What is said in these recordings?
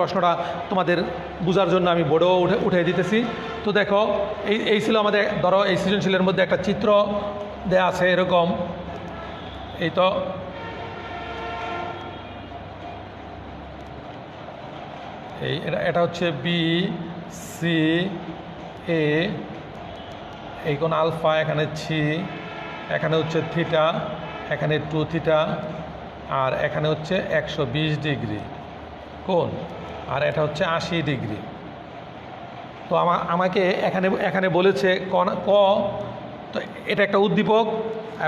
প্রশ্নটা তোমাদের বোঝার জন্য আমি বোর্ডেও উঠে দিতেছি। তো দেখো এই ছিল আমাদের, ধরো এই সৃজনশীলের মধ্যে একটা চিত্র দেয়া আছে এরকম, এই তো এটা হচ্ছে বি সি এ, এই কোণ আলফা, এখানে সি, এখানে হচ্ছে থিটা, এখানে 2 থিটা, আর এখানে হচ্ছে 120 ডিগ্রি কোণ, আর এটা হচ্ছে 80 ডিগ্রি। তো আমাকে এখানে বলেছে ক, তো এটা একটা উদ্দীপক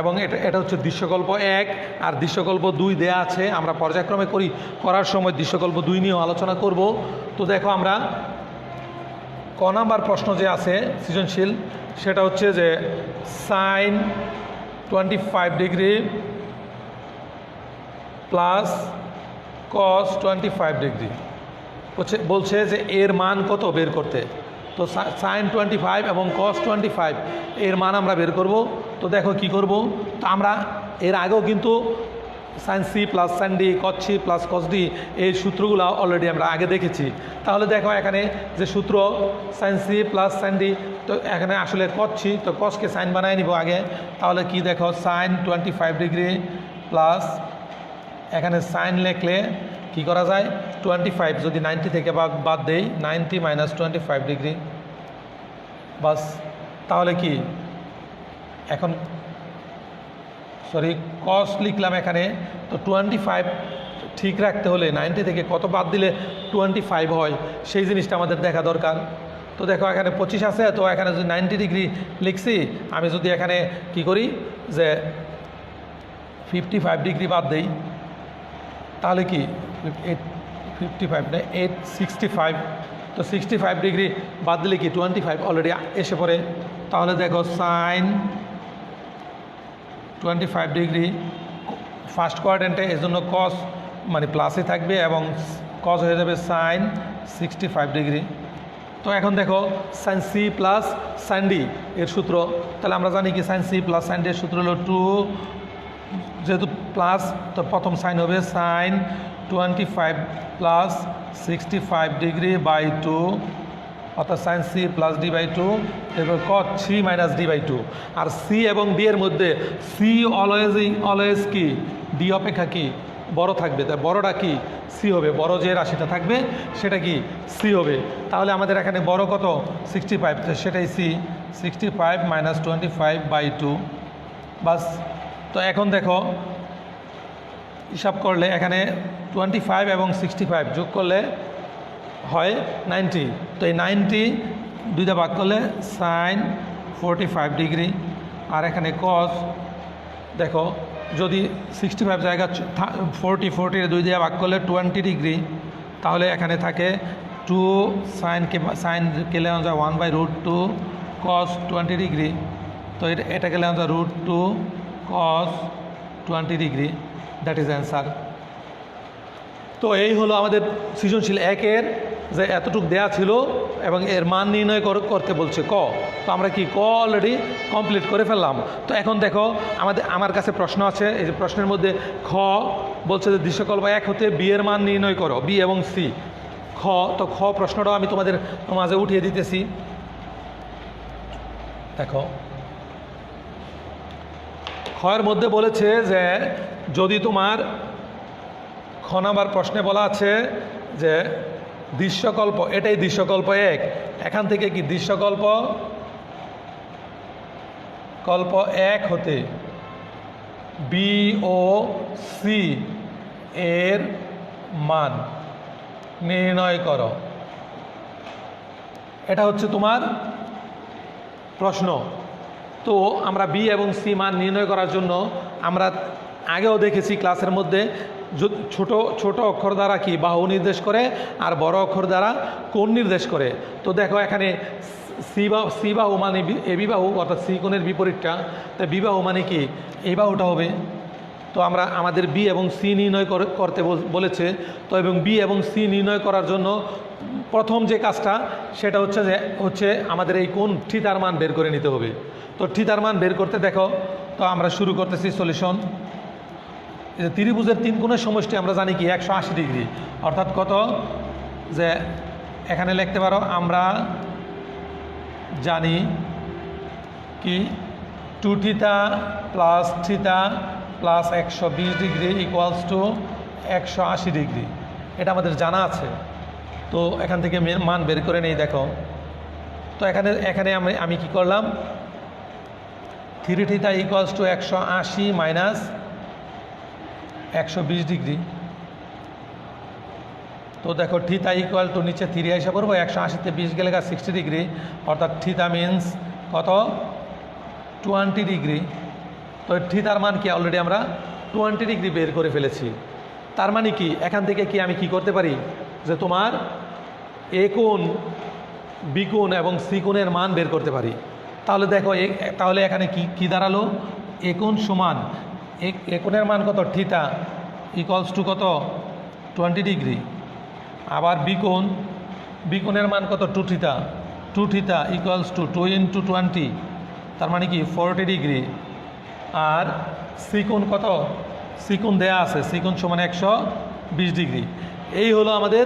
এবং এটা হচ্ছে দৃশ্যকল্প 1 আর দৃশ্যকল্প 2 দেয়া আছে। আমরা পর্যায়ক্রমে করার সময় দৃশ্যকল্প 2 নিয়েও আলোচনা করব। তো দেখো আমরা ক নাম্বার প্রশ্ন যে আছে সৃজনশীল, সেটা হচ্ছে যে sine 25 degree plus cos 25 degree বলছে যে এর মান কত বের করতে। তো সাইন 25 এবং কস 25 এর মান আমরা বের করব। তো দেখো কি করব, তো আমরা এর আগেও কিন্তু sine C plus sine D, cos C plus cos D এই সূত্রগুলো অলরেডি আমরা আগে দেখেছি। তাহলে দেখো এখানে যে সূত্র sine C plus sine D, তো এখানে আসলে কস সি, তো কসকে সাইন বানায় নিব আগে। তাহলে কি দেখো সাইন 25 ডিগ্রি প্লাস, এখানে সাইন লিখলে কি করা যায় 25 যদি 90 থেকে বাদ দেই 90 মাইনাস 25 ডিগ্রি, বাস। তাহলে কি এখন কস লিখলাম এখানে, তো 25 ঠিক রাখতে হলে 90 থেকে কত বাদ দিলে 25 হয় সেই জিনিসটা আমাদের দেখা দরকার। তো দেখো এখানে 25 আছে, তো এখানে যদি 90 ডিগ্রি লিখছি, আমি যদি এখানে কি করি যে 55 ডিগ্রি বাদ দেই, তাহলে কি 55 না 65, তো 65 ডিগ্রি বাদ দিলে কি 25 অলরেডি এসে পড়ে। তাহলে দেখো সাইন 25 ডিগ্রি ফার্স্ট কোয়াড্রেন্টে, এই জন্য কস মানে প্লাসে থাকবে এবং কস হয়ে যাবে সাইন 65 ডিগ্রি। তো এখন দেখো sine C plus sine D এর সূত্র, তাহলে আমরা জানি কি sine C plus sine D এর সূত্র হলো 2, যেহেতু প্লাস তো প্রথম সাইন হবে সাইন 25 প্লাস 65 ডিগ্রি বাই 2, অর্থাৎ sine C plus D by 2, এরপর cot C minus D by 2। আর সি এবং ডি এর মধ্যে সি অলওয়েজ কি ডি অপেক্ষা কি বড় থাকবে, তাই বড়টা কি সি হবে, বড় যে রাশিটা থাকবে সেটা কি সি হবে। তাহলে আমাদের এখানে বড় কত 65, সেটাই সি, 65 মাইনাস 25 বাই 2, বাস। তো এখন দেখো হিসাব করলে এখানে 25 এবং 65 যোগ করলে হয় 90, তো এই 90 দুইটা ভাগ করলে সাইন 45 ডিগ্রি, আর এখানে কস দেখো যদি 65 জায়গা 40 দুই দিয়ে ভাগ করলে 20 ডিগ্রি, তাহলে এখানে থাকে 2 সাইন কেলে যায় 1/√2 কস 20 ডিগ্রি, তো এটা কেলে যায় √2 কস 20 ডিগ্রি, দ্যাট ইজ অ্যান্সার। তো এই হলো আমাদের সৃজনশীল 1-এর যে এতটুকু দেয়া ছিল এবং এর মান নির্ণয় করতে বলছে ক। তো আমরা কি ক অলরেডি কমপ্লিট করে ফেললাম। তো এখন দেখো আমার কাছে প্রশ্ন আছে, এই যে প্রশ্নের মধ্যে খ বলছে যে দৃশ্যকল্প 1 হতে বি এর মান নির্ণয় করো, বি এবং সি। খ, তো খ প্রশ্নটাও আমি তোমাদের মাঝে উঠিয়ে দিতেছি। দেখো ক্ষয়ের মধ্যে বলেছে যে যদি তোমার খ নাম্বার প্রশ্নে বলা আছে যে দৃশ্যকল্প, এটাই দৃশ্যকল্প 1, এখান থেকে কি দৃশ্যকল্প 1 হতে বি ও সি এর মান নির্ণয় করো, এটা হচ্ছে তোমার প্রশ্ন। তো আমরা বি এবং সি মান নির্ণয় করার জন্য আমরা আগেও দেখেছি ক্লাসের মধ্যে ছোট অক্ষর দ্বারা কি বাহু নির্দেশ করে আর বড় অক্ষর দ্বারা কোণ নির্দেশ করে। তো দেখো এখানে সি বাহু মানে এ বি বাহু, অর্থাৎ সি কোণের বিপরীতটা, তাই বি বাহু মানে কি এই বাহুটা হবে। তো আমাদের বি এবং সি নির্ণয় করতে বলেছে। তো এবং বি এবং সি নির্ণয় করার জন্য প্রথম যে কাজটা সেটা হচ্ছে আমাদের এই কোণ থিতার মান বের করে নিতে হবে। তো থিতার মান বের করতে দেখো, তো আমরা শুরু করতেছি সলিউশন। ত্রিভুজের 3 কোণের সমষ্টি আমরা জানি কি 180 ডিগ্রি, অর্থাৎ কত যে এখানে লিখতে পারো আমরা জানি কি 2 theta plus theta plus 120 degree equals to 180 degree. এটা আমাদের জানা আছে। তো এখান থেকে মান বের করে নেই। দেখো, তো এখানে আমি কি করলাম, 3 theta equals to 180 minus 120 degree. তো দেখো থিটা ইকুয়াল টু নিচে 3 এসে পড়বো, 180-তে 20 গেলে 60 ডিগ্রি, অর্থাৎ থিটা মিন্স কত, 20 ডিগ্রি। তো থিটার মান কি অলরেডি আমরা 20 ডিগ্রি বের করে ফেলেছি। তার মানে কি এখান থেকে কি আমি কি করতে পারি, যে তোমার এ কোণ, বি কোণ এবং সি কোণের মান বের করতে পারি। তাহলে দেখো তাহলে এখানে কি দাঁড়ালো, এ কোণ সমান এ কোণের মান কত, থিটা ইকুয়ালস টু কত, 20 ডিগ্রি। আবার বি কোণের মান কত, 2 থিটা ইকুয়ালস টু 2 × 20, তার মানে কি 40 ডিগ্রি। আর সি কোণ কত, সি কোণ দেয়া আছে, সি কোণ সমান 120 ডিগ্রি। এই হলো আমাদের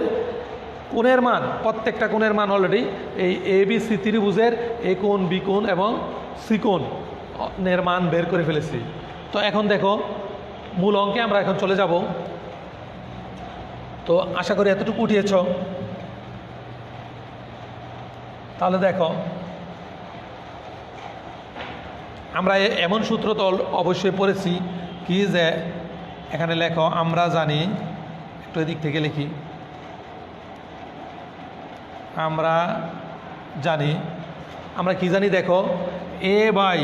কোণের মান, প্রত্যেকটা কোণের মান অলরেডি এই ABC ত্রিভুজের এ কোণ, বি কোণ এবং সি কোণের মান বের করে ফেলেছি। তো এখন দেখো মূল অঙ্কে আমরা এখন চলে যাব। তো আশা করি এতটুকু উঠিয়েছ। তাহলে দেখো আমরা এমন সূত্র তো অবশ্যই পড়েছি কি, যে এখানে লেখো আমরা জানি, একটু এদিক থেকে লিখি, আমরা কি জানি, দেখো a বাই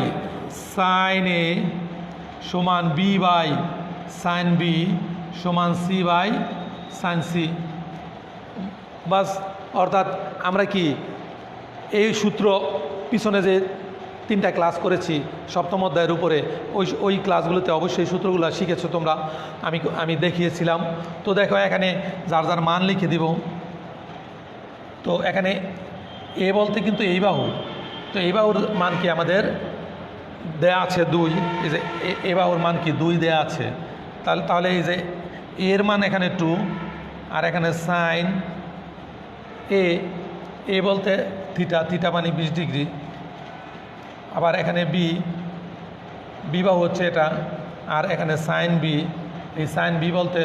সাইন এ সমান b বাই সাইন বি সমান c বাই সাইন সি। বাস, অর্থাৎ আমরা কি এই সূত্র পিছনে যে 3টা ক্লাস করেছি সপ্তম অধ্যায়ের উপরে, ওই ক্লাসগুলোতে অবশ্যই সূত্রগুলো শিখেছো তোমরা, আমি দেখিয়েছিলাম। তো দেখো এখানে যার যার মান লিখে দিব। তো এখানে এ বলতে কিন্তু এই বাহু, তো এই বাহুর মান কি আমাদের দেয়া আছে 2, এই যে এ বাহুর মান কি 2 দেয়া আছে। তাহলে এই যে এর মান এখানে 2, আর এখানে সাইন এ বলতে থিটা মানে 20 ডিগ্রি। আবার এখানে বি বাহু হচ্ছে এটা, আর এখানে সাইন বি, এই সাইন বি বলতে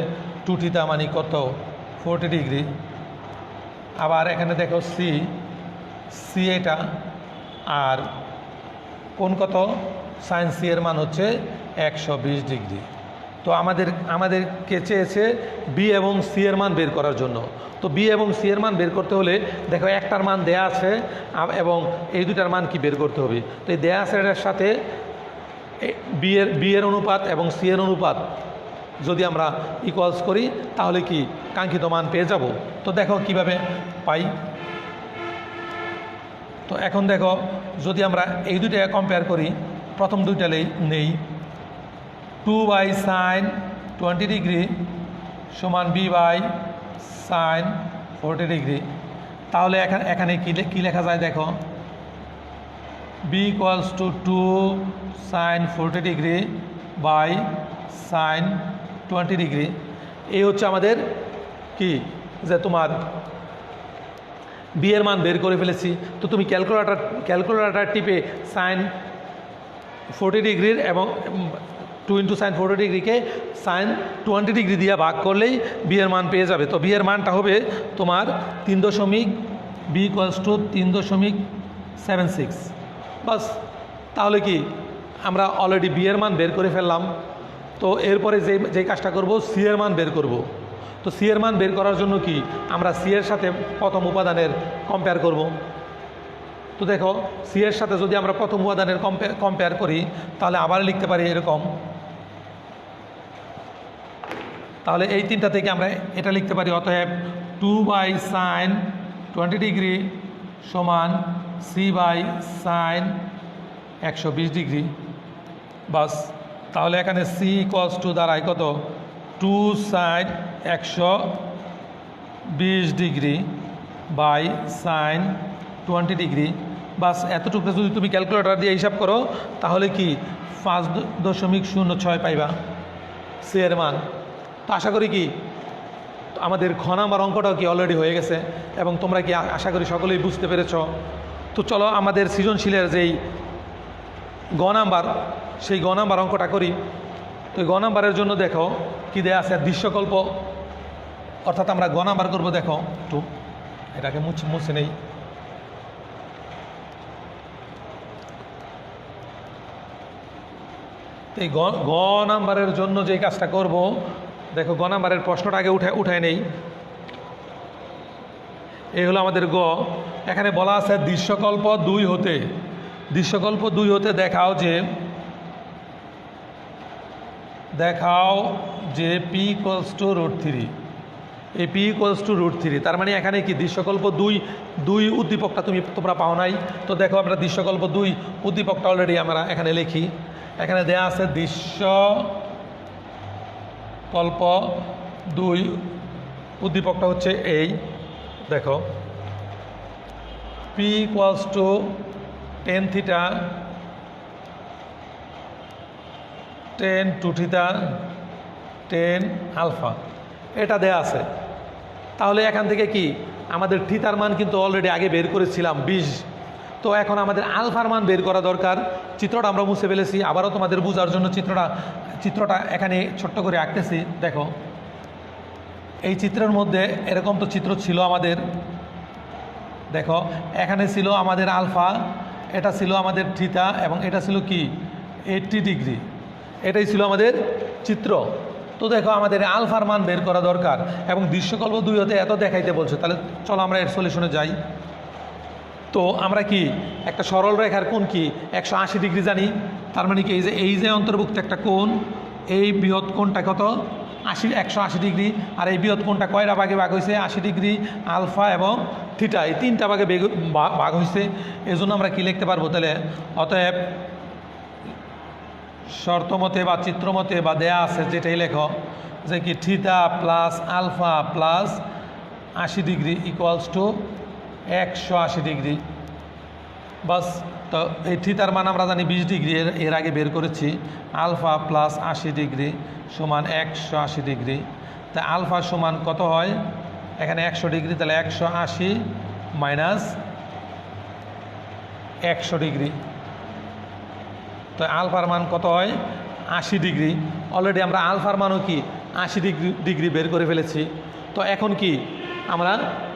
2 থিটা মানে কত, 40 ডিগ্রি। আবার এখানে দেখো সি এটা, আর কোণ কত, সাইন সি এর মান হচ্ছে 120 ডিগ্রি। তো আমাদেরকে চেয়েছে বি এবং সি এর মান বের করার জন্য। তো বি এবং সি এর মান বের করতে হলে দেখো একটার মান দেয়া আছে এবং এই দুটার মান কি বের করতে হবে। তো এই দেয়া আছে এটার সাথে বি এর অনুপাত এবং সি এর অনুপাত যদি আমরা ইকুয়ালস করি তাহলে কি কাঙ্ক্ষিত মান পেয়ে যাব। তো দেখো কিভাবে পাই। তো এখন দেখো যদি আমরা এই দুইটা কম্পেয়ার করি, প্রথম দুইটা নেই, 2 বাই সাইন 20 ডিগ্রি সমান বি বাই সাইন 40 ডিগ্রি। তাহলে এখানে কি লেখা যায়, দেখো B equals to 2 sine 40 degree by sine 20 degree. এই হচ্ছে আমাদের কি, যে তোমার বি এর মান বের করে ফেলেছি। তো তুমি ক্যালকুলেটর টিপে সাইন 40 ডিগ্রির এবং 2 × সাইন 40 ডিগ্রিকে সাইন 20 ডিগ্রি দিয়ে ভাগ করলেই বি এর মান পেয়ে যাবে। তো বি এর মানটা হবে তোমার 3.76 বাস। তাহলে কি আমরা অলরেডি বি এর মান বের করে ফেললাম। তো এরপরে যে কাজটা করব, সি এর মান বের করব। তো সি এর মান বের করার জন্য কি আমরা সি এর সাথে প্রথম উপাদানের কম্পেয়ার করব। তো দেখো সি এর সাথে যদি আমরা প্রথম উপাদানের কম্পেয়ার করি তাহলে আবার লিখতে পারি এরকম। তাহলে এই তিনটা থেকে আমরা এটা লিখতে পারি, অতএব 2 বাই সাইন 20 ডিগ্রি সমান সি বাই সাইন 120 ডিগ্রি বাস। তাহলে এখানে সি ইকুয়ালস টু দাঁড়ায় কত, 2 sine 120 degree by sine 20 degree বাস। এতটুকু যদি তুমি ক্যালকুলেটর দিয়ে হিসাব করো তাহলে কি 5.06 পাইবা সি এর মান। তো আশা করি কি, তো আমাদের খ নাম্বার অঙ্কটাও কি অলরেডি হয়ে গেছে এবং তোমরা কি আশা করি সকলেই বুঝতে পেরেছ। তো চলো আমাদের সৃজনশীলের যেই গ নাম্বার, সেই গ নাম্বার অঙ্কটা করি। তো গ নাম্বারের জন্য দেখো কি দেয়া আছে, দৃশ্যকল্প, অর্থাৎ আমরা গ নাম্বার করবো। দেখো একটু এটাকে মুছে নেই। এই গ নাম্বারের জন্য যে কাজটা করব, দেখো গ নাম্বারের প্রশ্নটা আগে উঠায় নেই। এই হলো আমাদের গ। এখানে বলা আছে দৃশ্যকল্প 2 হতে, দৃশ্যকল্প 2 হতে দেখাও যে পি ইকুয়ালস টু √3। এই পি ইকুয়ালস টু √3, তার মানে এখানে কি দৃশ্যকল্প 2 উদ্দীপকটা তোমরা পাও নাই। তো দেখো আমরা দৃশ্যকল্প 2 উদ্দীপকটা অলরেডি আমরা এখানে লিখি। এখানে দেয়া আছে দৃশ্যকল্প 2 উদ্দীপকটা হচ্ছে এই, দেখো P equals to tan θ, tan 2θ, tan α, এটা দেয়া আছে। তাহলে এখান থেকে কি আমাদের থিতার মান কিন্তু অলরেডি আগে বের করেছিলাম 20। তো এখন আমাদের আলফার মান বের করা দরকার। চিত্রটা আমরা মুছে ফেলেছি, আবারও তোমাদের বোঝার জন্য চিত্রটা এখানে ছোট্ট করে আঁকতেছি। দেখো এই চিত্রের মধ্যে এরকম তো চিত্র ছিল আমাদের। দেখো এখানে ছিল আমাদের আলফা, এটা ছিল আমাদের থিতা এবং এটা ছিল কি 80 ডিগ্রি, এটাই ছিল আমাদের চিত্র। তো দেখো আমাদের আলফার মান বের করা দরকার এবং দৃশ্যকল্প 2 হতে এত দেখাইতে বলছে। তাহলে চলো আমরা এর সলিউশনে যাই। তো আমরা কি একটা সরল রেখার কোণ কি 180 ডিগ্রি জানি। তার মানে কি এই যে অন্তর্ভুক্ত একটা কোণ, এই বৃহৎ কোণটা কত 180 ডিগ্রি, আর এই বৃহৎ কোণটা কয়টা ভাগে ভাগ হয়েছে 80 ডিগ্রি, আলফা এবং থিটা, এই 3টা ভাগে ভাগ হয়েছে। এজন্য আমরা কি লিখতে পারবো তাহলে, অতএব শর্তমতে বা চিত্রমতে বা দেয়া আছে যেটাই লেখো যে কি theta plus alpha plus 80 degree equals to 180 degree. বাস, তো এই থিতার মান আমরা জানি 20 ডিগ্রি, এর আগে বের করেছি। আলফা প্লাস 80 ডিগ্রি সমান 180 ডিগ্রি। তা আলফা সমান কত হয় এখানে 100 ডিগ্রি, তাহলে 180 মাইনাস 100 ডিগ্রি। তো আলফার মান কত হয় 80 ডিগ্রি। অলরেডি আমরা আলফার মানও কি 80 ডিগ্রি বের করে ফেলেছি। তো এখন কি আমরা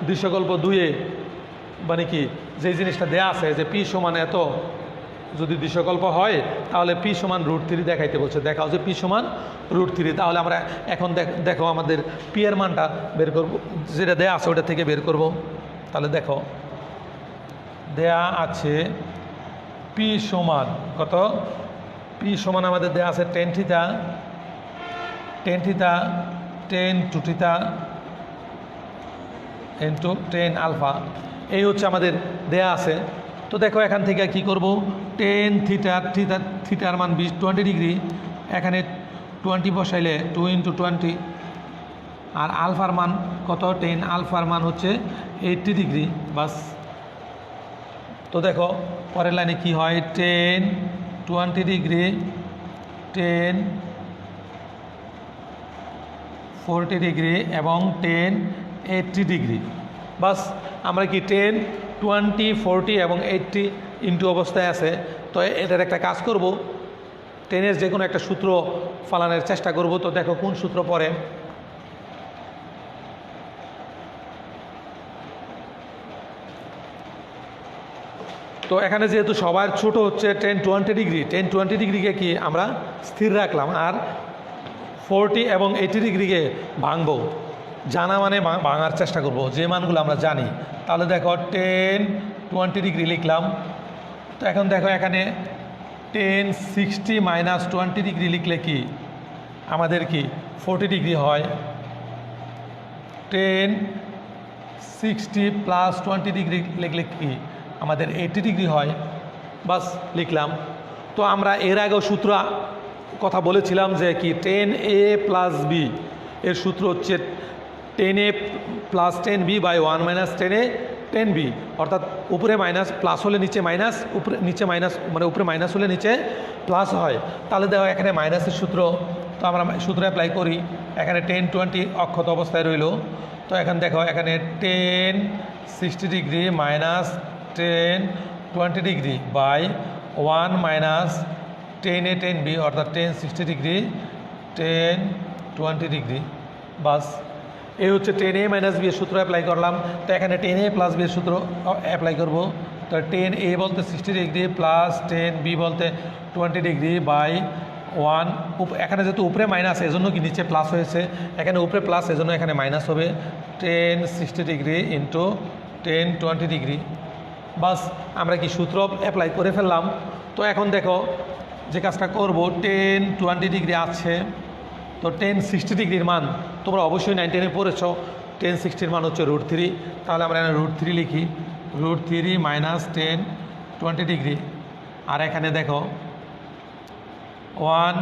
দৃশ্যকল্প 2-এ মানে কি যে জিনিসটা দেয়া আছে যে পি সমান এত, যদি দৃশ্যকল্প হয় তাহলে পি সমান √3 দেখাইতে বলছে। দেখাও যে পি সমান √3। তাহলে আমরা এখন দেখো আমাদের পি এর মানটা বের করব, যেটা দেয়া আছে ওটা থেকে বের করব। তাহলে দেখো দেয়া আছে পি সমান কত, পি সমান আমাদের দেয়া আছে tan θ, tan 2θ ইন্টু tan α, এই হচ্ছে আমাদের দেয়া আছে। তো দেখো এখান থেকে কি করব, tan থিটার মান 20 ডিগ্রি, এখানে 20 বসাইলে 2 × 20, আর আলফার মান কত, tan আলফার মান হচ্ছে 80 ডিগ্রি। বাস, তো দেখো পরের লাইনে কি হয়, tan 20 ডিগ্রি, tan 40 ডিগ্রি এবং tan 80 ডিগ্রি। বাস, আমরা কি tan 20, 40 এবং 80 ইনটু অবস্থায় আছে। তো এটার একটা কাজ করব, টেনের যে কোনো একটা সূত্র ফালানোর চেষ্টা করব। তো দেখো কোন সূত্র পড়ে। তো এখানে যেহেতু সবার ছোট হচ্ছে tan 20 ডিগ্রি, tan 20 ডিগ্রিকে কি আমরা স্থির রাখলাম, আর 40 এবং 80 ডিগ্রিকে ভাঙবো। জানা মানে ভাঙার চেষ্টা করব, যে মানগুলো আমরা জানি। তাহলে দেখো tan 20 ডিগ্রি লিখলাম। তো এখন দেখো এখানে tan 60 মাইনাস 20 ডিগ্রি লিখলে কি আমাদের কি 40 ডিগ্রি হয়। tan 60 প্লাস 20 ডিগ্রি লিখলে কি আমাদের 80 ডিগ্রি হয়। বাস, লিখলাম। তো আমরা এর আগেও সূত্র কথা বলেছিলাম যে কি tan a প্লাস b এর সূত্র হচ্ছে tan a plus tan b by 1 minus tan a tan b, অর্থাৎ উপরে মাইনাস প্লাস হলে নিচে মাইনাস, উপরে নিচে মাইনাস, মানে উপরে মাইনাস হলে নিচে প্লাস হয়। তাহলে দেখো এখানে মাইনাসের সূত্র, তো আমরা সূত্র অ্যাপ্লাই করি। এখানে 10 20 অক্ষত অবস্থায় রইল। তো এখন দেখো এখানে 10 60 degree minus 10 20 degree by 1 minus 10 a 10 b অর্থাৎ 10 60 ডিগ্রি 10 20 ডিগ্রি। বাস এই হচ্ছে 10 a মাইনাস b এর সূত্র অ্যাপ্লাই করলাম। তো এখানে 10 a প্লাস b এর সূত্র অ্যাপ্লাই করব। তো 10 a বলতে 60 ডিগ্রি প্লাস 10 b বলতে 20 ডিগ্রি বাই 1, এখানে যেহেতু উপরে মাইনাস এজন্য কি নিচে প্লাস হয়েছে, এখানে উপরে প্লাস এজন্য এখানে মাইনাস হবে 10 60 ডিগ্রি ইন্টু 10 20 ডিগ্রি। বাস আমরা কি সূত্র অ্যাপ্লাই করে ফেললাম। তো এখন দেখো যে কাজটা করব 10 20 ডিগ্রি আছে, তো 10 60 ডিগ্রির মান তোমরা অবশ্যই 9 10-এ পড়েছো। 10 60-র মান হচ্ছে √3, তাহলে আমরা এখানে √3 লিখি, √3 মাইনাস 10 20 ডিগ্রি। আর এখানে দেখো 1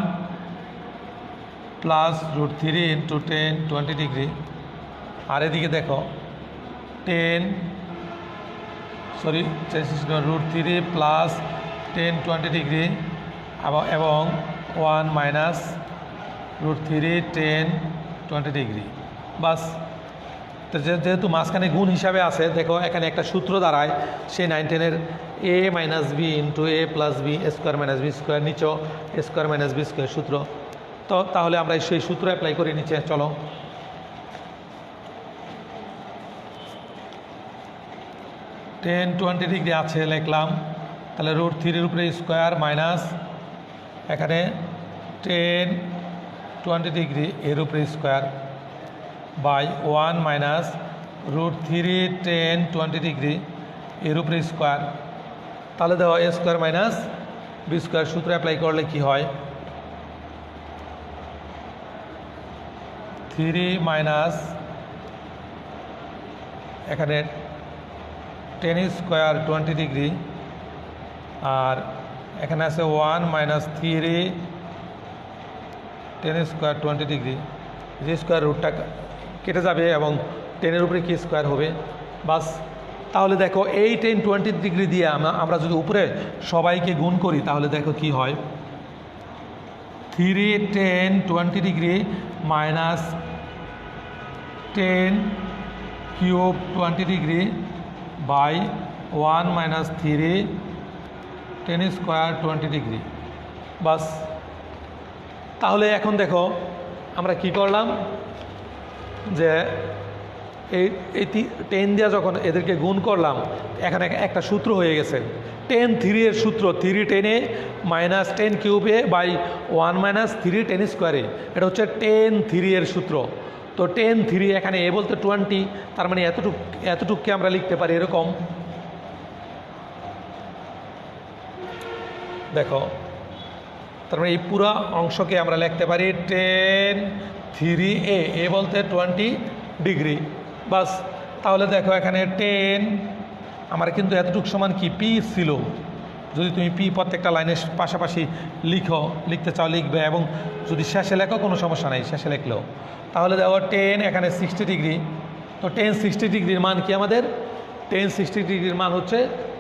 প্লাস √3 ইন্টু 10 20 ডিগ্রি। আর এদিকে দেখো 10 √3 প্লাস 10 20 ডিগ্রি এবং 1 মাইনাস √3 10 20 ডিগ্রি। বাস তো যেহেতু মাঝখানে গুণ হিসাবে আছে, দেখো এখানে একটা সূত্র দাঁড়ায় সেই 9 10-এর a minus B into a plus B square minus B square, নিচেও a square minus B square সূত্র। তো তাহলে আমরা সেই সূত্র অ্যাপ্লাই করি নিচে। চলো 10 20 ডিগ্রি আছে লিখলাম, তাহলে √3-এর উপরে স্কোয়ার মাইনাস এখানে 10 20 ডিগ্রি এর উপরে স্কোয়ার বাই 1 মাইনাস √3 10 20 ডিগ্রি এর উপরে স্কোয়ার। তাহলে দেখো a square minus B square সূত্র অ্যাপ্লাই করলে কি হয়, 3 মাইনাস এখানে 10 স্কোয়ার 20 ডিগ্রি আর এখানে আছে 1 মাইনাস 3 10 স্কোয়ার 20 ডিগ্রি। যে স্কোয়ার রুটটা কেটে যাবে এবং 10-এর উপরে কি স্কোয়ার হবে। বাস তাহলে দেখো এই 10 20 ডিগ্রি দিয়ে আমরা যদি উপরে সবাইকে গুণ করি তাহলে দেখো কি হয়, 3 10 20 degree minus 10 cube 20 degree by 1 minus 3 10 square 20 degree. বাস তাহলে এখন দেখো আমরা কি করলাম, যে এই 10 দিয়ে যখন এদেরকে গুণ করলাম এখানে একটা সূত্র হয়ে গেছে 10 3 এর সূত্র, 3 10 মাইনাস 10 কিউবে বাই 1 মাইনাস 3 10 স্কোয়ারে, এটা হচ্ছে 10 3 এর সূত্র। তো 10 3 এখানে এ বলতে 20, তার মানে এতটুককে আমরা লিখতে পারি এরকম, দেখো তার মানে এই পুরো অংশকে আমরা লিখতে পারি 10 3 এ বলতে 20 ডিগ্রি। বাস তাহলে দেখো এখানে 10 আমার কিন্তু এতটুকু সমান কি পি ছিল, যদি তুমি পি প্রত্যেকটা লাইনের পাশাপাশি লিখতে চাও লিখবে, এবং যদি শেষে লেখো কোনো সমস্যা নাই শেষে লিখলেও। তাহলে দেখো 10 এখানে 60 ডিগ্রি, তো 10 60 ডিগ্রির মান কি আমাদের, 10 60 ডিগ্রির মান হচ্ছে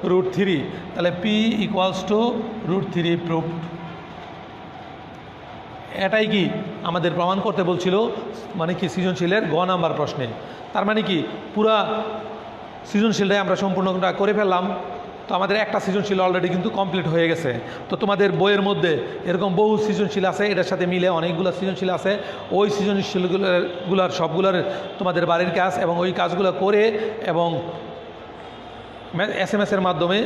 √3, তাহলে পি ইকুয়ালস টু √3 প্রুভড। এটাই কি আমাদের প্রমাণ করতে বলছিল, মানে কি সৃজনশীলের গ নাম্বার প্রশ্নে। তার মানে কি পুরা সৃজনশীলটাই আমরা সম্পূর্ণটা করে ফেললাম। তো আমাদের একটা সৃজনশীল অলরেডি কিন্তু কমপ্লিট হয়ে গেছে। তো তোমাদের বইয়ের মধ্যে এরকম বহু সৃজনশীল আছে, এটার সাথে মিলে অনেকগুলো সৃজনশীল আছে। ওই সৃজনশীলগুলোর সবগুলোর তোমাদের বাড়ির কাজ এবং ওই কাজগুলো করে এবং SMS-এর মাধ্যমে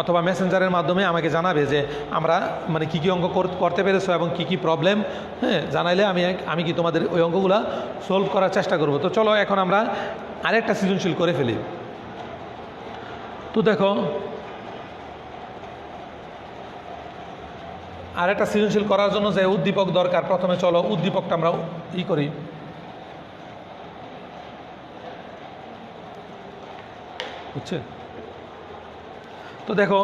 অথবা মেসেঞ্জারের মাধ্যমে আমাকে জানাবে যে আমরা মানে কী কী অঙ্ক করতে পেরেছো এবং কী কী প্রবলেম, হ্যাঁ জানাইলে আমি কি তোমাদের ওই অঙ্কগুলো সলভ করার চেষ্টা করব। তো চলো এখন আমরা আরেকটা সৃজনশীল করে ফেলি। তো দেখো আরেকটা সৃজনশীল করার জন্য যে উদ্দীপক দরকার, প্রথমে চলো উদ্দীপকটা আমরা করি। বুঝছে? তো দেখো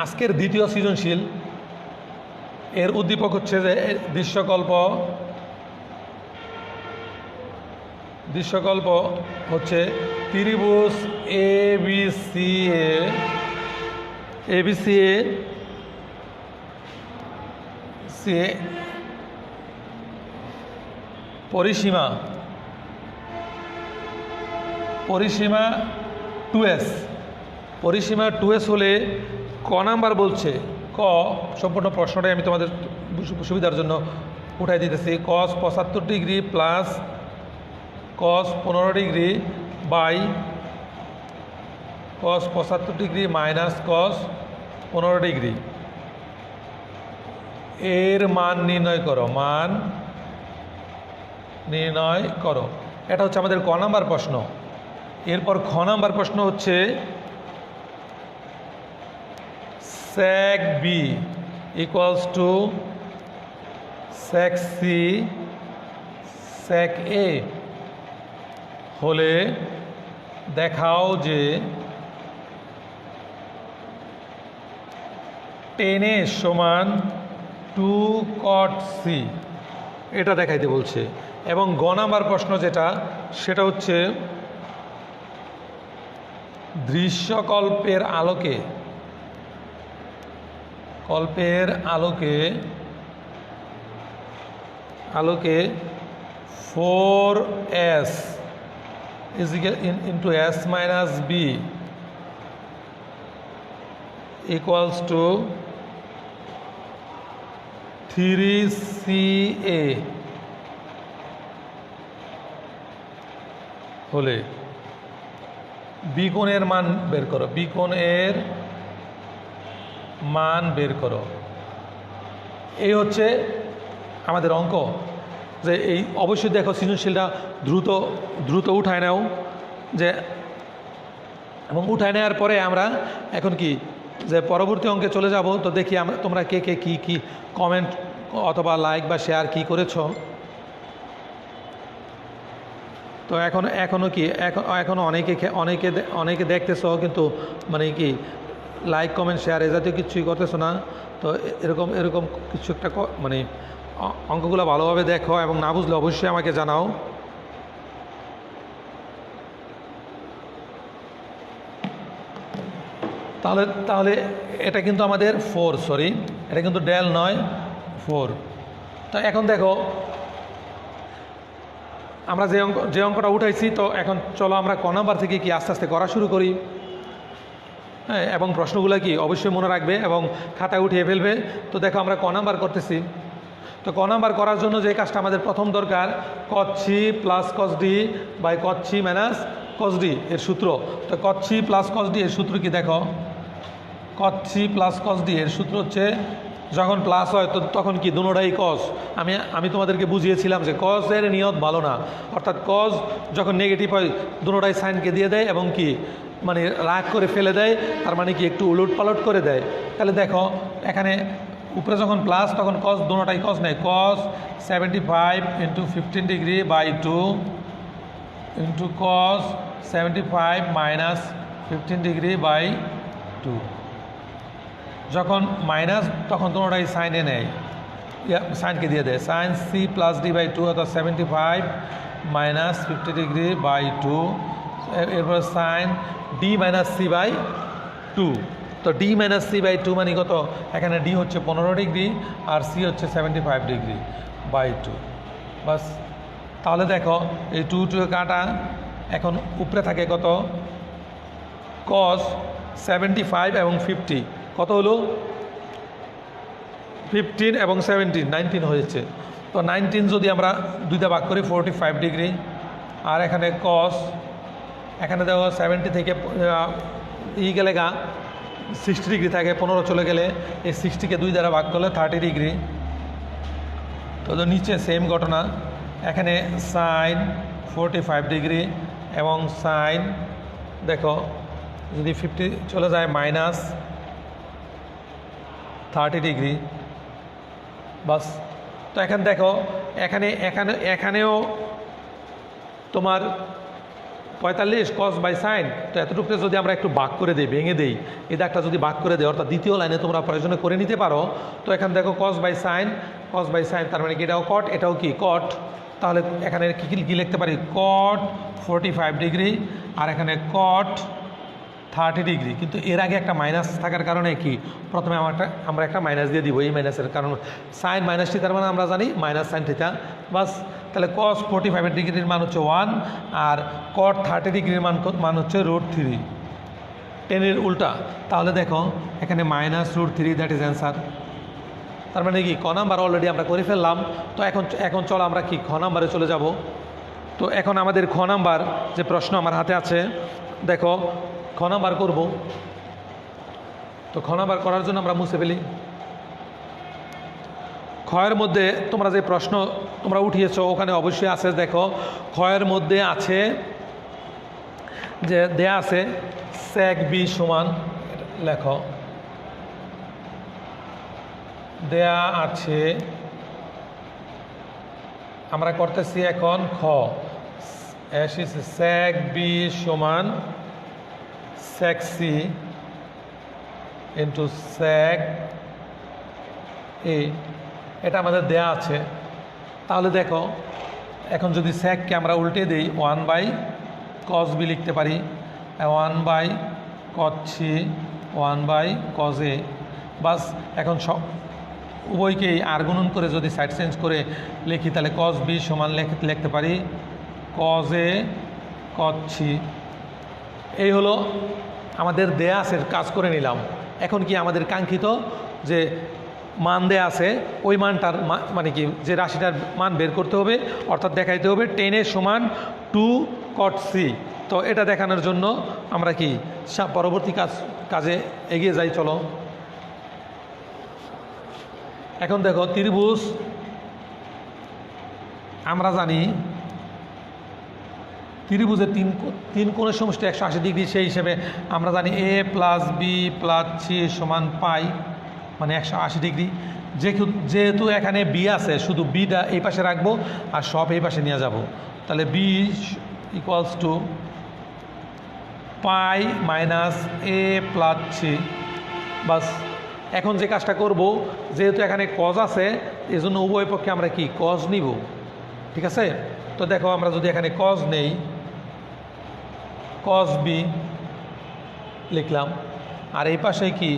আজকের দ্বিতীয় সৃজনশীল এর উদ্দীপক হচ্ছে যে দৃশ্যকল্প হচ্ছে ত্রিভুজ পরিসীমা পরিসীমা 2s, পরিসীমা 2s হলে ক নাম্বার বলছে, ক সম্পূর্ণ প্রশ্নটাই আমি তোমাদের সুবিধার জন্য উঠাই দিতেছি। cos 75 degree plus cos 15 degree by cos 75 degree minus cos 15 degree এর মান নির্ণয় করো, মান নির্ণয় করো। এটা হচ্ছে আমাদের ক নাম্বার প্রশ্ন। এরপর খ নাম্বার প্রশ্ন হচ্ছে sec b equals to sec c sec a হলে দেখাও যে tan a সমান 2 cot c, এটা দেখাইতে বলছে। এবং গ নাম্বার প্রশ্ন যেটা, সেটা হচ্ছে দৃশ্যকল্পের আলোকে আলোকে 4s into s minus b equals to 3ca হলে বি কোণের মান বের করো, বি কোণের মান বের করো। এই হচ্ছে আমাদের অঙ্ক। যে এই অবশ্যই দেখো সৃজনশীলটা দ্রুত উঠায় নাও, যে এবং উঠায় নেওয়ার পরে আমরা এখন কি যে পরবর্তী অঙ্কে চলে যাব। তো দেখি তোমরা কে কি কমেন্ট অথবা লাইক বা শেয়ার কি করেছো। তো এখনও কি এখনও অনেকে দেখতেছো, কিন্তু মানে কি লাইক কমেন্ট শেয়ার এ জাতীয় কিছুই করতেছো না। তো এরকম কিছু একটা মানে অঙ্কগুলো ভালোভাবে দেখো, এবং না বুঝলে অবশ্যই আমাকে জানাও। তাহলে এটা কিন্তু আমাদের 4, সরি এটা কিন্তু ডেল নয় 4। তো এখন দেখো আমরা যে অঙ্কটা উঠাইছি, তো এখন চলো আমরা ক নাম্বার থেকে কি আস্তে আস্তে করা শুরু করি। হ্যাঁ, এবং প্রশ্নগুলো কি অবশ্যই মনে রাখবে এবং খাতায় উঠিয়ে ফেলবে। তো দেখো আমরা ক নাম্বার করতেছি। তো ক নাম্বার করার জন্য যে কাজটা আমাদের প্রথম দরকার, cos c plus cos d by cos c minus cos d এর সূত্র। তো cos c plus cos d এর সূত্র কি দেখো, cos c plus cos d এর সূত্র হচ্ছে যখন প্লাস হয় তো তখন কি দুটোটাই cos। আমি তোমাদেরকে বুঝিয়েছিলাম যে cos এর নিয়ত ভালো না, অর্থাৎ cos যখন নেগেটিভ হয় দুটোটাই সাইনকে দিয়ে দেয় এবং কি মানে রাগ করে ফেলে দেয়, তার মানে কি একটু উলট পালট করে দেয়। তাহলে দেখো এখানে উপরে যখন প্লাস তখন cos দুটোটাই cos নেয়, cos 75 into 15 degree by 2 into cos 75 minus 15 degree by 2। যখন মাইনাস তখন দুটোটাই সাইনে নেয়, সাইনকে দিয়ে দেয়, sine c plus d by 2 অর্থাৎ 75 মাইনাস 50 ডিগ্রি বাই 2। এরপর sine d minus c by 2। তো d মাইনাস c বাই 2 মানে কত, এখানে d হচ্ছে 15 ডিগ্রি আর c হচ্ছে 75 ডিগ্রি বাই 2। বাস, তাহলে দেখো এই 2 কাটা, এখন উপরে থাকে কত cos 75 এবং 50, কত হলো 15 এবং 17 19 হয়েছে। তো 19 যদি আমরা দুইটা ভাগ করি 45 ডিগ্রি, আর এখানে cos, এখানে দেখো 70 থেকে গেলে 60 ডিগ্রি থাকে, 15 চলে গেলে এই 60কে 2 দ্বারা ভাগ করলে 30 ডিগ্রি। তো নিচে সেম ঘটনা, এখানে সাইন 45 ডিগ্রি এবং সাইন দেখো যদি 50 চলে যায় মাইনাস 30 ডিগ্রি। বাস, তো এখন দেখো এখানেও তোমার 45 cos বাই সাইন। তো এতটুকুতে যদি আমরা একটু ভাগ করে দিই, ভেঙে দিই, এই দাগটা যদি ভাগ করে দিই, অর্থাৎ দ্বিতীয় লাইনে তোমরা প্রয়োজনে করে নিতে পারো। তো এখানে দেখো cos বাই সাইন তার মানে কি এটাও cot, এটাও কি cot। তাহলে এখানে কি লিখতে পারি, cot 45 ডিগ্রি আর এখানে cot 30 ডিগ্রি। কিন্তু এর আগে একটা মাইনাস থাকার কারণে কি প্রথমে আমরা একটা মাইনাস দিয়ে দিব, এই মাইনাসের কারণ সাইন মাইনাস থিটা, তার মানে আমরা জানি মাইনাস সাইন থিটা। বাস, তাহলে কস 45 ডিগ্রির মান হচ্ছে 1, আর কট 30 ডিগ্রির মান হচ্ছে √3, 10-এর উল্টা। তাহলে দেখো এখানে -√3, দ্যাট ইজ অ্যান্সার। তার মানে কি ক নাম্বার অলরেডি আমরা করে ফেললাম। তো এখন চলো আমরা কি খ নাম্বারে চলে যাব। তো এখন আমাদের খ নাম্বার যে প্রশ্ন আমার হাতে আছে, দেখো খ নাম্বার করব। তো খ নাম্বার করার জন্য আমরা মুছে ফেলি। ক্ষয়ের মধ্যে তোমরা যে প্রশ্ন তোমরা উঠিয়েছো ওখানে অবশ্যই আছে, দেখো ক্ষয়ের মধ্যে আছে যে দেয়া আছে sec b সমান, লেখো দেয়া আছে, আমরা করতেছি এখন খ sec b সমান sec c into sec a, এটা আমাদের দেয়া আছে। তাহলে দেখো এখন যদি স্যাককে আমরা উল্টে দিই 1/cos b লিখতে পারি, 1/cos c, 1/cos a, বাস। এখন সব উভয়কেই আর গুণন করে যদি সাইড চেঞ্জ করে লিখি তাহলে cos b সমান লিখতে পারি cos a cos c। এই হলো আমাদের দেয়া আছে, কাজ করে নিলাম। এখন কি আমাদের কাঙ্ক্ষিত যে মান দেয়া আছে ওই মানটার মানে কি যে রাশিটার মান বের করতে হবে, অর্থাৎ দেখাইতে হবে 10 এর সমান 2 cot c। তো এটা দেখানোর জন্য আমরা কি পরবর্তী কাজে এগিয়ে যাই, চলো। এখন দেখো ত্রিভুজ, আমরা জানি ত্রিভুজের তিন কোণের সমষ্টি 180 ডিগ্রি, সেই হিসেবে আমরা জানি a + b + c সমান পাই, মানে 180 ডিগ্রি। যেহেতু এখানে বি আছে, শুধু বিটা এই পাশে রাখবো আর সব এই পাশে নিয়ে যাব। তাহলে b = pi minus a + c, বাস। এখন যে কাজটা করব, যেহেতু এখানে কজ আছে এই জন্য উভয় পক্ষে আমরা কি কজ নিব, ঠিক আছে। তো দেখো আমরা যদি এখানে কজ নেই, cos b লিখলাম, আর এই পাশে কি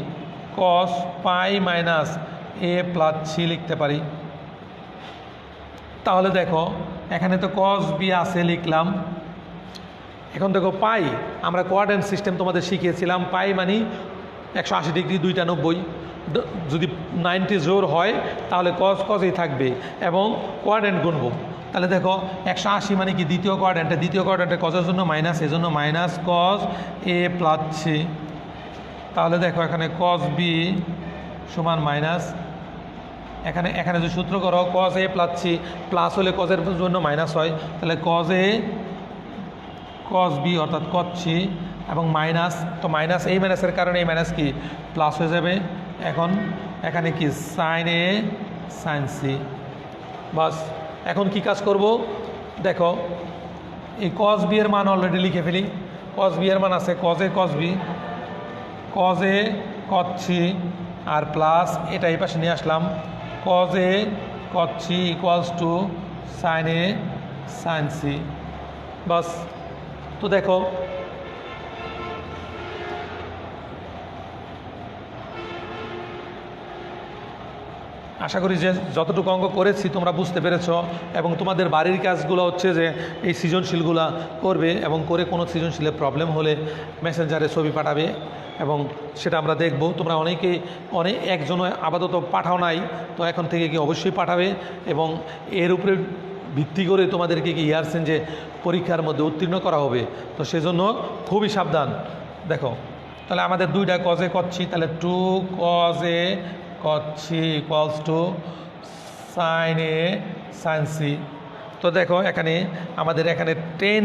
cos pi minus a + c লিখতে পারি। তাহলে দেখো এখানে তো cos b আছে লিখলাম। এখন দেখো পাই, আমরা কোয়াড্রেন্ট সিস্টেম তোমাদের শিখিয়েছিলাম, পাই মানে 180 ডিগ্রি, 2টা 90, যদি 90 জোর হয় তাহলে cos-cosই থাকবে এবং কোয়াড্রেন্ট গুনবো। তাহলে দেখো 180 মানে কি দ্বিতীয় কোয়াড্রেন্টে কজের জন্য মাইনাস, এজন্য মাইনাস cos a + c। তাহলে দেখো এখানে cos b সমান মাইনাস, এখানে যে সূত্র করো cos a + c, প্লাস হলে কজের জন্য মাইনাস হয়, তাহলে cos a cos b অর্থাৎ cos c এবং মাইনাস, তো মাইনাস এই মাইনাসের কারণে এই মাইনাস কি প্লাস হয়ে যাবে। এখন এখানে কি sin a sin c, বাস। এখন কি কাজ করব, দেখো এই cos b এর মান অলরেডি লিখে ফেলি। cos b এর মান আছে cos a cos b, cos a cos c আর প্লাস এটা এই পাশে নিয়ে আসলাম, cos a cos c = sin a sin c, বাস। তো দেখো আশা করি যে যতটুকু অঙ্ক করেছি তোমরা বুঝতে পেরেছ, এবং তোমাদের বাড়ির কাজগুলো হচ্ছে যে এই সৃজনশীলগুলো করবে এবং করে কোনো সৃজনশীলের প্রবলেম হলে মেসেঞ্জারে ছবি পাঠাবে এবং সেটা আমরা দেখব। তোমরা একজনও আপাতত পাঠাও নাই, তো এখন থেকে কি অবশ্যই পাঠাবে এবং এর উপরে ভিত্তি করে তোমাদেরকে কি ইয়ারসেন যে পরীক্ষার মধ্যে উত্তীর্ণ করা হবে, তো সেজন্য খুবই সাবধান। দেখো তাহলে আমাদের 2টা cos a cos c, তাহলে 2 cos a cos c = sin a sin c। তো দেখো এখানে আমাদের এখানে 10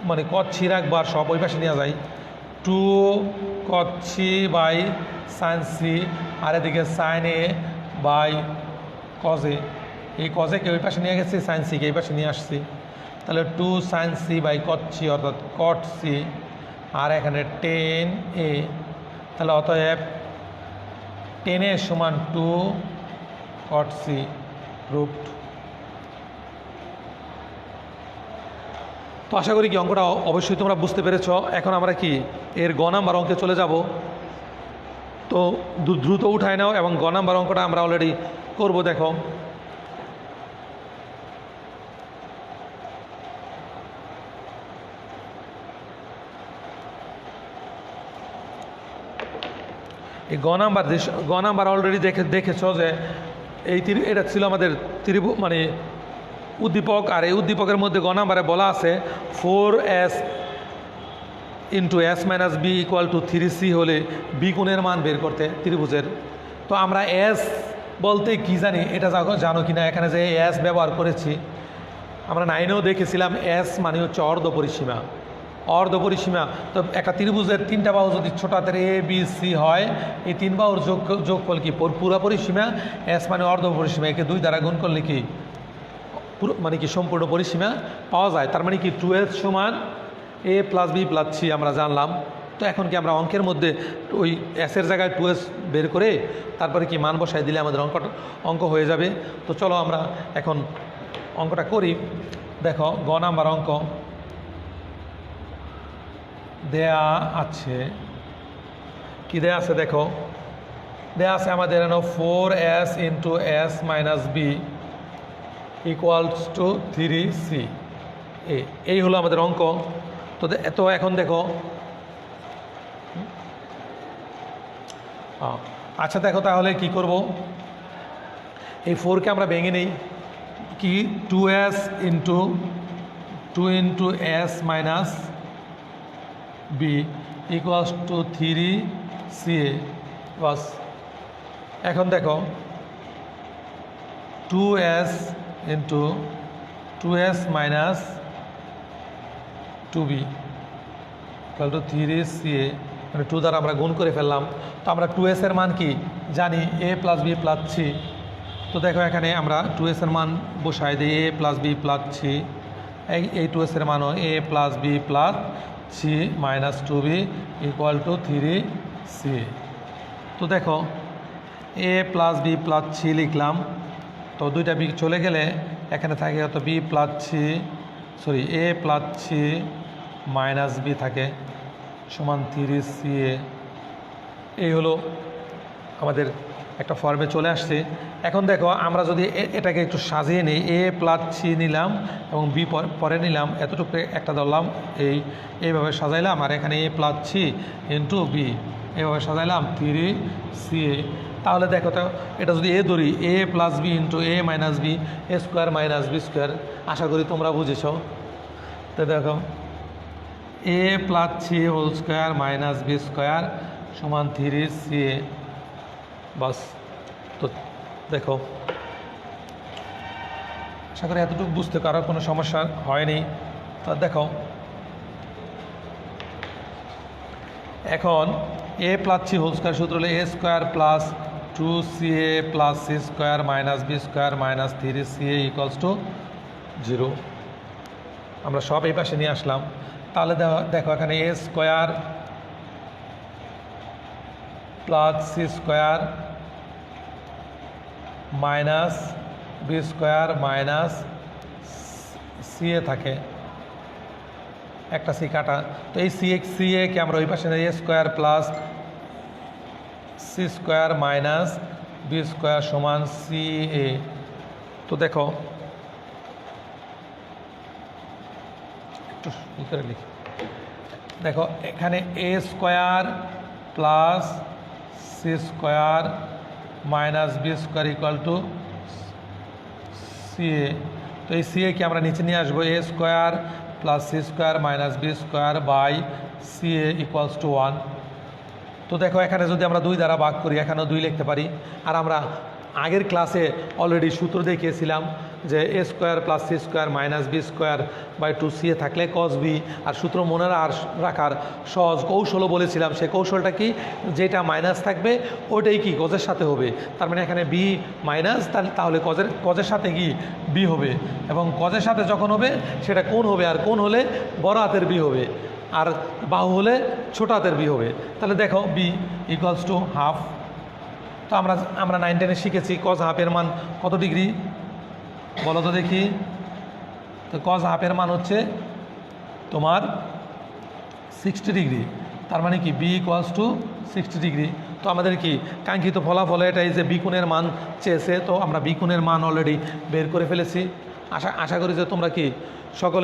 মানে cos c রাখবো আর সব ওই পাশে নিয়ে যায়, 2 cos c / sin c, আর এদিকে sin a / cos a। এই cos a কে ওই পাশে নিয়ে গেছি, sin c কে এই পাশে নিয়ে আসছি, তাহলে 2 sin c / cot c অর্থাৎ cot c, আর এখানে 10a, তাহলে অতএব 10a সমান 2 cot c √। তো আশা করি কি অঙ্কটা অবশ্যই তোমরা বুঝতে পেরেছ। এখন আমরা কি এর গ নাম্বার অঙ্কে চলে যাব। তো দ্রুত উঠায় নাও এবং গ নাম্বার অঙ্কটা আমরা অলরেডি করব। দেখো এই গ নাম্বার অলরেডি দেখেছ যে এটা ছিল আমাদের মানে উদ্দীপক, আর এই উদ্দীপকের মধ্যে গ নাম্বারে বলা আছে 4s into S minus B equal to 3c হলে বি কোণের মান বের করতে ত্রিভুজের। তো আমরা এস বলতে কি জানি এটা জানো কি না, এখানে যে এস ব্যবহার করেছি আমরা 9এও দেখেছিলাম, এস মানে হচ্ছে অর্ধপরিসীমা। অর্ধপরিসীমা তো একটা ত্রিভুজের 3টা বাহু যদি ছোট হাতের এ বি সি হয়, এই 3 বাহুর যোগফল কি পুরা পরিসীমা, এস মানে অর্ধপরিসীমা, একে 2 দ্বারা গুণ করলে কি মানে কি সম্পূর্ণ পরিসীমা পাওয়া যায়। তার মানে কি 2s সমান a plus B plus C আমরা জানলাম। তো এখন কি আমরা অঙ্কের মধ্যে ওই এসের জায়গায় 2s বের করে তারপরে কি মান বসায় দিলে আমাদের অঙ্ক হয়ে যাবে। তো চলো আমরা এখন অঙ্কটা করি। দেখো গ নাম্বার অঙ্ক দেয়া আছে, কি দেয়া আছে দেখো, দেয়া আছে আমাদের 4s into S minus B equals to 3c, এই হলো আমাদের অঙ্ক। তো এখন দেখো, আচ্ছা দেখো তাহলে কি করব, এই 4কে আমরা ভেঙে নেই, কি 2s into 2 into S minus B equals to 3ca বাস। এখন দেখো 2s into 2s minus 2b equal two 3ca, মানে 2 দ্বারা আমরা গুণ করে ফেললাম। তো আমরা 2s এর মান কি জানি, a plus B plus C. তো দেখো এখানে আমরা 2s এর মান বসাই দিই, a plus B plus C, এই 2s এর মানও a plus B plus C minus 2b equal to 3c। তো দেখো a plus B plus C লিখলাম, তো 2টা বি চলে গেলে এখানে থাকে হয়তো B plus C, sorry a plus C minus B থাকে সমান 3ca। এই হলো আমাদের একটা ফর্মে চলে আসছে। এখন দেখো আমরা যদি এটাকে একটু সাজিয়ে নিই, a প্লাস সি নিলাম এবং বি পরে নিলাম, এতটুকু একটা ধরলাম, এইভাবে সাজাইলাম, আর এখানে a plus C into B এইভাবে সাজাইলাম 3ca। তাহলে দেখো তো এটা যদি এ ধরি, a plus b into a minus b, a square minus B square, আশা করি তোমরা বুঝেছ। তো দেখো a plus C whole square minus B square সমান 3ca বাস। তো দেখো আশা করি এতটুকু বুঝতে কারো কোনো সমস্যা হয়নি। তো দেখো এখন a plus C whole square সূত্র হলো a square plus 2ca plus C square minus B square minus 3ca equals to 0। আমরা সব এই পাশে নিয়ে আসলাম। তাহলে দেখো এখানে a square plus C square minus B square minus CA থাকে, একটা সি কাটা। তো এই সিএ কে আমরা ওই পাশে A square plus C square minus B square সমান সিএ। তো দেখো একটু ই করে লিখি, দেখো এখানে A square plus C square minus B square equal to CA. তো এই সিএকে আমরা নিচে নিয়ে আসবো, A square plus C square minus B square by CA equals to 1। তো দেখো এখানে যদি আমরা 2 দ্বারা ভাগ করি, এখানেও 2 লিখতে পারি। আর আমরা আগের ক্লাসে অলরেডি সূত্র দেখিয়েছিলাম যে A square plus C square minus B square by 2ca থাকলে কস বি, আর সূত্র মনে রাখার সহজ কৌশলও বলেছিলাম। সেই কৌশলটা কি, যেটা মাইনাস থাকবে ওটাই কি কজের সাথে হবে, তার মানে এখানে বি মাইনাস, তাহলে কজের সাথে কি বি হবে, এবং কজের সাথে যখন হবে সেটা কোণ হবে, আর কোণ হলে বড় হাতের বি হবে, আর বাহু হলে ছোট হাতের বি হবে। তাহলে দেখো বি ইকুয়ালস টু হাফ। তো আমরা 9-10-এ শিখেছি কজ হাফের মান কত ডিগ্রি বলো তো দেখি। তো কজ হাফের মান হচ্ছে তোমার 60 ডিগ্রি, তার মানে কি বি ইকুয়ালস টু 60 ডিগ্রি। তো আমাদের কি কাঙ্ক্ষিত ফলাফল এটাই যে বি কোণের মান চেয়েছে, তো আমরা বি কোণের মান অলরেডি বের করে ফেলেছি। আশা করি যে তোমরা কি সকলে